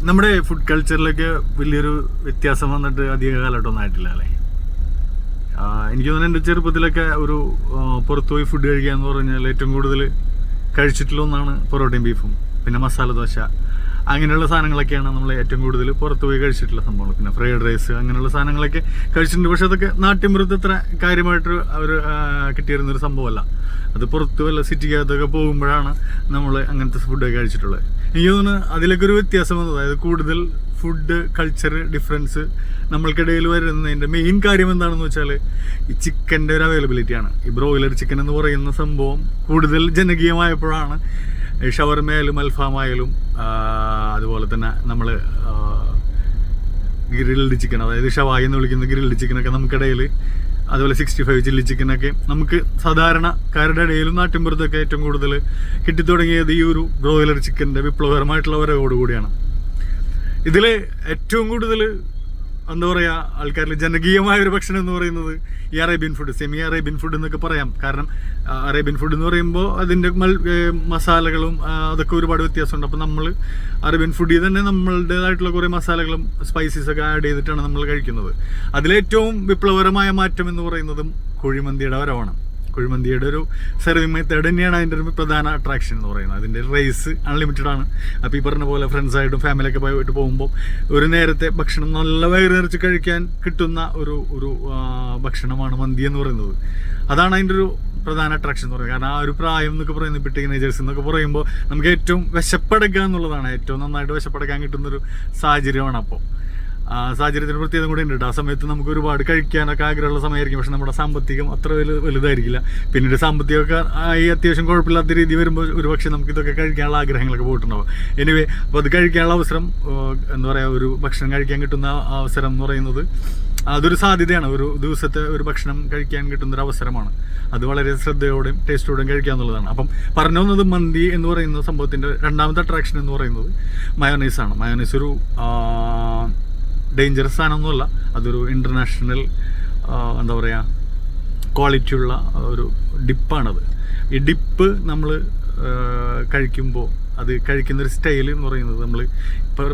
നമ്മുടെ ഫുഡ് കൾച്ചറിലൊക്കെ വലിയൊരു വ്യത്യാസം വന്നിട്ട് അധിക കാലഘട്ടമൊന്നും ആയിട്ടില്ല അല്ലേ? എനിക്ക് തോന്നുന്നു എൻ്റെ ചെറുപ്പത്തിലൊക്കെ ഒരു പുറത്തു പോയി ഫുഡ് കഴിക്കുക എന്ന് പറഞ്ഞാൽ ഏറ്റവും കൂടുതൽ കഴിച്ചിട്ടുള്ള ഒന്നാണ് പൊറോട്ടയും ബീഫും, പിന്നെ മസാല ദോശ, അങ്ങനെയുള്ള സാധനങ്ങളൊക്കെയാണ് നമ്മൾ ഏറ്റവും കൂടുതൽ പുറത്തു പോയി കഴിച്ചിട്ടുള്ള സംഭവങ്ങൾ. പിന്നെ ഫ്രൈഡ് റൈസ് അങ്ങനെയുള്ള സാധനങ്ങളൊക്കെ കഴിച്ചിട്ടുണ്ട്. പക്ഷെ അതൊക്കെ നാട്ടിൻപുറത്ത് അത്ര കാര്യമായിട്ട് അവർ കിട്ടിയിരുന്നൊരു സംഭവമല്ല. അത് പുറത്ത് വല്ല സിറ്റിക്കകത്തൊക്കെ പോകുമ്പോഴാണ് നമ്മൾ അങ്ങനത്തെ ഫുഡൊക്കെ കഴിച്ചിട്ടുള്ളത്. എനിക്ക് തോന്നുന്നു അതിലൊക്കെ ഒരു വ്യത്യാസം വന്നത്, അതായത് കൂടുതൽ ഫുഡ് കൾച്ചർ ഡിഫറൻസ് നമ്മൾക്കിടയിൽ വരുന്നതിൻ്റെ മെയിൻ കാര്യം എന്താണെന്ന് വെച്ചാൽ ഈ ചിക്കൻ്റെ ഒരു അവൈലബിലിറ്റിയാണ്. ഈ ബ്രോയിലർ ചിക്കൻ എന്ന് പറയുന്ന സംഭവം കൂടുതൽ ജനകീയമായപ്പോഴാണ് ഷവർമയായാലും അൽഫാമായാലും അതുപോലെ തന്നെ നമ്മൾ ഗ്രിൽഡ് ചിക്കൻ, അതായത് ഷവായി എന്ന് വിളിക്കുന്ന ഗ്രിൽഡ് ചിക്കനൊക്കെ നമുക്കിടയിൽ, അതുപോലെ 65 ചില്ലി ചിക്കനൊക്കെ നമുക്ക് സാധാരണക്കാരുടെ ഇടയിലും നാട്ടിൻപുറത്തൊക്കെ ഏറ്റവും കൂടുതൽ കിട്ടിത്തുടങ്ങിയത് ഈ ഒരു ബ്രോയിലർ ചിക്കൻ്റെ വിപ്ലവകരമായിട്ടുള്ള വരവോടുകൂടിയാണ്. ഇതിൽ ഏറ്റവും കൂടുതൽ എന്താ പറയുക, ആൾക്കാരിൽ ജനകീയമായ ഒരു ഭക്ഷണം എന്ന് പറയുന്നത് ഈ Arabian food, semi Arabian food എന്നൊക്കെ പറയാം. കാരണം അറേബ്യൻ ഫുഡ് എന്ന് പറയുമ്പോൾ അതിൻ്റെ മസാലകളും അതൊക്കെ ഒരുപാട് വ്യത്യാസമുണ്ട്. അപ്പോൾ നമ്മൾ അറേബ്യൻ ഫുഡിൽ തന്നെ നമ്മളുടേതായിട്ടുള്ള കുറേ മസാലകളും സ്പൈസസൊക്കെ ആഡ് ചെയ്തിട്ടാണ് നമ്മൾ കഴിക്കുന്നത്. അതിലേറ്റവും വിപ്ലവകരമായ മാറ്റം എന്ന് പറയുന്നതും കുഴിമന്തിയുടെ വരവാണ്. കുഴിമന്തിയുടെ ഒരു സെർവിങ് മെത്തേഡ് തന്നെയാണ് അതിൻ്റെ ഒരു പ്രധാന അട്രാക്ഷൻ എന്ന് പറയുന്നത്. അതിൻ്റെ റൈസ് അൺലിമിറ്റഡ് ആണ്. അപ്പോൾ ഈ പറഞ്ഞ പോലെ ഫ്രണ്ട്സായിട്ടും ഫാമിലിയൊക്കെ പോയിട്ട് പോകുമ്പോൾ ഒരു നേരത്തെ ഭക്ഷണം നല്ല വയറിറച്ച് കഴിക്കാൻ കിട്ടുന്ന ഒരു ഭക്ഷണമാണ് മന്തി എന്ന് പറയുന്നത്. അതാണ് അതിൻ്റെ ഒരു പ്രധാന അട്രാക്ഷൻ എന്ന് പറയുന്നത്. കാരണം ആ ഒരു പ്രായം എന്നൊക്കെ പറയുന്നത്, ഇപ്പോൾ ടീനേജേഴ്സ് എന്നൊക്കെ പറയുമ്പോൾ നമുക്ക് ഏറ്റവും വിശപ്പടക്കുക എന്നുള്ളതാണ്, ഏറ്റവും നന്നായിട്ട് വിശപ്പടക്കാൻ കിട്ടുന്നൊരു സാഹചര്യമാണ്. അപ്പോൾ സാഹചര്യത്തിന് പ്രത്യേകത കൂടെ ഉണ്ട്. ആ സമയത്ത് നമുക്ക് ഒരുപാട് കഴിക്കാനൊക്കെ ആഗ്രഹമുള്ള സമയമായിരിക്കും. പക്ഷെ നമ്മുടെ സാമ്പത്തികം അത്ര വലുതായിരിക്കില്ല. പിന്നീട് സാമ്പത്തികമൊക്കെ ആയി അത്യാവശ്യം കുഴപ്പമില്ലാത്ത രീതി വരുമ്പോൾ ഒരുപക്ഷെ നമുക്ക് ഇതൊക്കെ കഴിക്കാനുള്ള ആഗ്രഹങ്ങളൊക്കെ പോയിട്ടുണ്ടാവും. എനിവേ, അപ്പോൾ അത് കഴിക്കാനുള്ള അവസരം, എന്താ പറയുക, ഒരു ഭക്ഷണം കഴിക്കാൻ കിട്ടുന്ന അവസരം എന്ന് പറയുന്നത് അതൊരു സാധ്യതയാണ്. ഒരു ദിവസത്തെ ഒരു ഭക്ഷണം കഴിക്കാൻ കിട്ടുന്നൊരു അവസരമാണ്. അത് വളരെ ശ്രദ്ധയോടെയും ടേസ്റ്റോടെയും കഴിക്കുക എന്നുള്ളതാണ്. അപ്പം പറഞ്ഞു വന്നത്, മന്തി എന്ന് പറയുന്ന സംഭവത്തിൻ്റെ രണ്ടാമത്തെ അട്രാക്ഷൻ എന്ന് പറയുന്നത് മയോണൈസാണ്. മയോണൈസ് ഒരു ഡേഞ്ചറസ് സാധനമൊന്നുമല്ല, അതൊരു ഇൻ്റർനാഷണൽ എന്താ പറയുക ക്വാളിറ്റിയുള്ള ഒരു ഡിപ്പാണത്. ഈ ഡിപ്പ് നമ്മൾ കഴിക്കുമ്പോൾ അത് കഴിക്കുന്നൊരു സ്റ്റൈൽ എന്ന് പറയുന്നത്, നമ്മൾ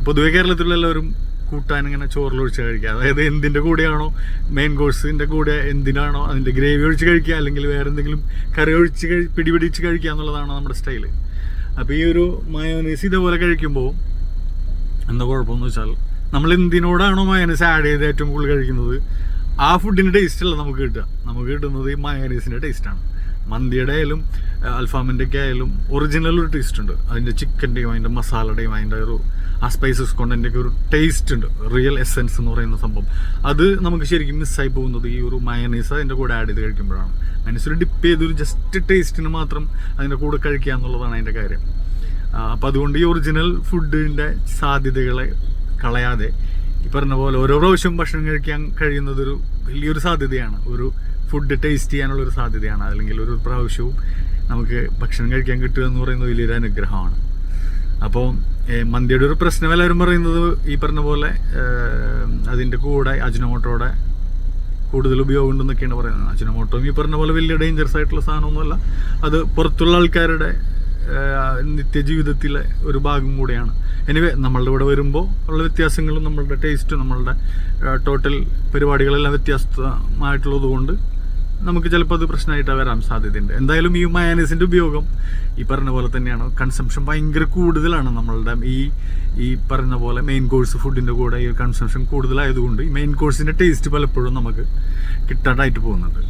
പൊതുവെ കേരളത്തിലുള്ള എല്ലാവരും കൂട്ടാൻ ഇങ്ങനെ ചോറിലൊഴിച്ച് കഴിക്കുക. അതായത് എന്തിൻ്റെ കൂടെയാണോ മെയിൻ കോഴ്സിൻ്റെ കൂടെ എന്തിനാണോ അതിൻ്റെ ഗ്രേവി ഒഴിച്ച് കഴിക്കുക, അല്ലെങ്കിൽ വേറെ എന്തെങ്കിലും കറി ഒഴിച്ച് പിടിപിടിച്ച് കഴിക്കുക എന്നുള്ളതാണ് നമ്മുടെ സ്റ്റൈല്. അപ്പോൾ ഈ ഒരു മയോണൈസ് ഇതേപോലെ കഴിക്കുമ്പോൾ എന്താ കുഴപ്പമെന്ന് വെച്ചാൽ, നമ്മൾ എന്തിനോടാണോ മയോണൈസ് ആഡ് ചെയ്ത് ഏറ്റവും കൂടുതൽ കഴിക്കുന്നത് ആ ഫുഡിൻ്റെ ടേസ്റ്റ് അല്ല നമുക്ക് കിട്ടുക. നമുക്ക് കിട്ടുന്നത് ഈ മയോണൈസിൻ്റെ ടേസ്റ്റാണ്. മന്തിയുടെ ആയാലും അൽഫാമിൻ്റെ ഒക്കെ ആയാലും ഒറിജിനൽ ഒരു ടേസ്റ്റ് ഉണ്ട്. അതിൻ്റെ ചിക്കൻ്റെയും അതിൻ്റെ മസാലയുടെയും അതിൻ്റെ ഒരു ആ സ്പൈസസ് കൊണ്ട് അതിൻ്റെയൊക്കെ ഒരു ടേസ്റ്റ് ഉണ്ട്. റിയൽ എസെൻസ് എന്ന് പറയുന്ന സംഭവം അത് നമുക്ക് ശരിക്കും മിസ്സായി പോകുന്നത് ഈ ഒരു മയോണൈസ് അതിൻ്റെ കൂടെ ആഡ് ചെയ്ത് കഴിക്കുമ്പോഴാണ്. മയോണൈസ് ഒരു ഡിപ്പ് ചെയ്തൊരു ജസ്റ്റ് ടേസ്റ്റിന് മാത്രം അതിൻ്റെ കൂടെ കഴിക്കുക എന്നുള്ളതാണ് അതിൻ്റെ കാര്യം. അപ്പോൾ അതുകൊണ്ട് ഈ ഒറിജിനൽ ഫുഡിൻ്റെ സാധ്യതകളെ കളയാതെ ഈ പറഞ്ഞ പോലെ ഓരോ പ്രാവശ്യം ഭക്ഷണം കഴിക്കാൻ കഴിയുന്നതൊരു വലിയൊരു സാധ്യതയാണ്. ഒരു ഫുഡ് ടേസ്റ്റ് ചെയ്യാനുള്ളൊരു സാധ്യതയാണ്. അല്ലെങ്കിൽ ഒരു പ്രാവശ്യവും നമുക്ക് ഭക്ഷണം കഴിക്കാൻ കിട്ടുക എന്ന് പറയുന്നത് വലിയൊരു അനുഗ്രഹമാണ്. അപ്പോൾ മന്തിയുടെ ഒരു പ്രശ്നം എല്ലാവരും പറയുന്നത് ഈ പറഞ്ഞ പോലെ അതിൻ്റെ കൂടെ അജിനോമോട്ടോയുടെ കൂടുതൽ ഉപയോഗം ഉണ്ടെന്നൊക്കെയാണ് പറയുന്നത്. അജിനോമോട്ടോയും ഈ പറഞ്ഞ പോലെ വലിയ ഡേഞ്ചറസ് ആയിട്ടുള്ള സാധനമൊന്നുമല്ല. അത് പുറത്തുള്ള ആൾക്കാരുടെ നിത്യജീവിതത്തിലെ ഒരു ഭാഗം കൂടെയാണ്. എനിവേ, നമ്മളുടെ ഇവിടെ വരുമ്പോൾ ഉള്ള വ്യത്യാസങ്ങളും നമ്മളുടെ ടേസ്റ്റും നമ്മളുടെ ടോട്ടൽ പരിപാടികളെല്ലാം വ്യത്യസ്തമായിട്ടുള്ളത് കൊണ്ട് നമുക്ക് ചിലപ്പോൾ അത് പ്രശ്നമായിട്ട് വരാൻ സാധ്യതയുണ്ട്. എന്തായാലും ഈ മയോണൈസിൻ്റെ ഉപയോഗം ഈ പറഞ്ഞ പോലെ തന്നെയാണ്. കൺസംഷൻ ഭയങ്കര കൂടുതലാണ് നമ്മളുടെ ഈ പറഞ്ഞ പോലെ മെയിൻ കോഴ്സ് ഫുഡിൻ്റെ കൂടെ ഈ കൺസംഷൻ കൂടുതലായതുകൊണ്ട് ഈ മെയിൻ കോഴ്സിൻ്റെ ടേസ്റ്റ് പലപ്പോഴും നമുക്ക് കിട്ടാണ്ടായിട്ട് പോകുന്നുണ്ട്.